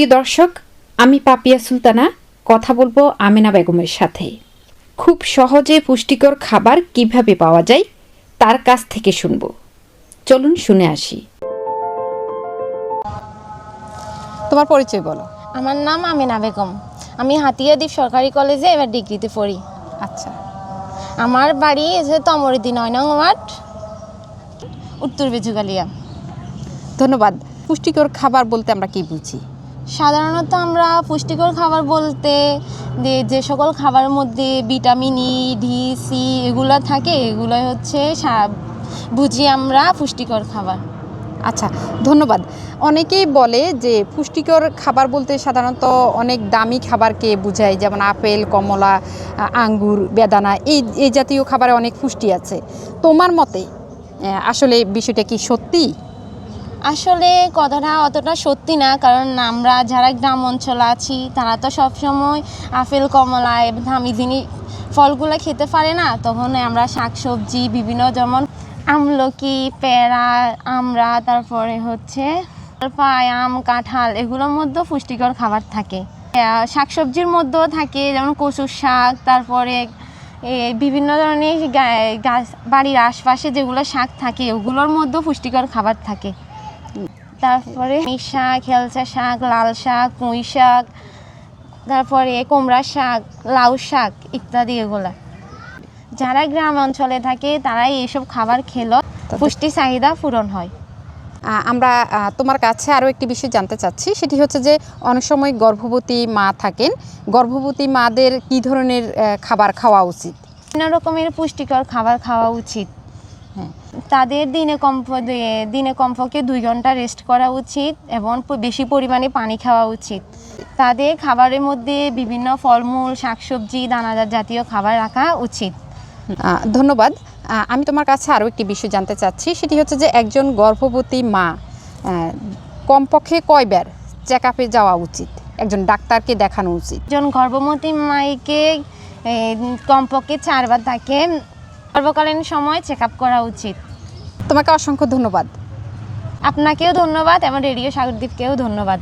প্রিয় দর্শক, আমি পাপিয়া সুলতানা কথা বলবো আমেনা বেগমের সাথে। খুব সহজে পুষ্টিকর খাবার কিভাবে পাওয়া যায় তার কাছ থেকে শুনবো। চলুন শুনে আসি। তোমার পরিচয় বলো। আমার নাম আমেনা বেগম। আমি হাতিয়াদ্বীপ সরকারি কলেজে এবার ডিগ্রিতে পড়ি। আচ্ছা, আমার বাড়ি তমরিদি 9 নং ওয়ার্ড, উত্তর বেজুগালিয়া। ধন্যবাদ। পুষ্টিকর খাবার বলতে আমরা কি বুঝি? সাধারণত আমরা পুষ্টিকর খাবার বলতে যে সকল খাবারের মধ্যে ভিটামিন ই, ডি, সি এগুলো থাকে, এগুলোই হচ্ছে বুঝি আমরা পুষ্টিকর খাবার। আচ্ছা, ধন্যবাদ। অনেকেই বলে যে পুষ্টিকর খাবার বলতে সাধারণত অনেক দামি খাবারকে বোঝায়, যেমন আপেল, কমলা, আঙ্গুর, বেদানা, এই জাতীয় খাবারে অনেক পুষ্টি আছে। তোমার মতে আসলে বিষয়টা কি সত্যি? আসলে কথাটা অতটা সত্যি না, কারণ আমরা যারা গ্রাম অঞ্চলে আছি তারা তো সবসময় আপেল, কমলা দামি জিনিস ফলগুলো খেতে পারে না। তখন আমরা শাকসবজি বিভিন্ন, যেমন আমলকি, পেয়ারা, আমরা, তারপরে হচ্ছে আম, কাঁঠাল, এগুলোর মধ্যেও পুষ্টিকর খাবার থাকে। শাকসবজির মধ্যেও থাকে, যেমন কচুর শাক, তারপরে বিভিন্ন ধরনের গাছ, বাড়ির আশপাশে যেগুলো শাক থাকে ওগুলোর মধ্যেও পুষ্টিকর খাবার থাকে। তারপরে শাক, হেলচা শাক, লাল শাক, পুঁই শাক, তারপরে কুমড়া শাক, লাউ শাক ইত্যাদি। এগুলা যারা গ্রাম অঞ্চলে থাকে তারাই এইসব খাবার খেলে পুষ্টি চাহিদা পূরণ হয়। আমরা তোমার কাছে আরও একটি বিষয় জানতে চাচ্ছি, সেটি হচ্ছে যে অনেক সময় গর্ভবতী মা থাকেন, গর্ভবতী মাদের কী ধরনের খাবার খাওয়া উচিত? বিভিন্ন রকমের পুষ্টিকর খাবার খাওয়া উচিত। হ্যাঁ, তাদের দিনে কমপক্ষে 2 ঘন্টা রেস্ট করা উচিত এবং বেশি পরিমাণে পানি খাওয়া উচিত। তাদের খাবারের মধ্যে বিভিন্ন ফলমূল, শাকসবজি, দানাদার জাতীয় খাবার রাখা উচিত। ধন্যবাদ। আমি তোমার কাছে আরও একটি বিষয় জানতে চাচ্ছি, সেটি হচ্ছে যে একজন গর্ভবতী মা কমপক্ষে কয়বার চেক আপে যাওয়া উচিত, একজন ডাক্তারকে দেখানো উচিত? একজন গর্ভবতী মাকে কমপক্ষে 4 বার তাকে গর্ভকালীন সময় চেক আপ করা উচিত। তোমাকে অসংখ্য ধন্যবাদ। আপনাকেও ধন্যবাদ এবং রেডিও সাগরদ্বীপকেও ধন্যবাদ।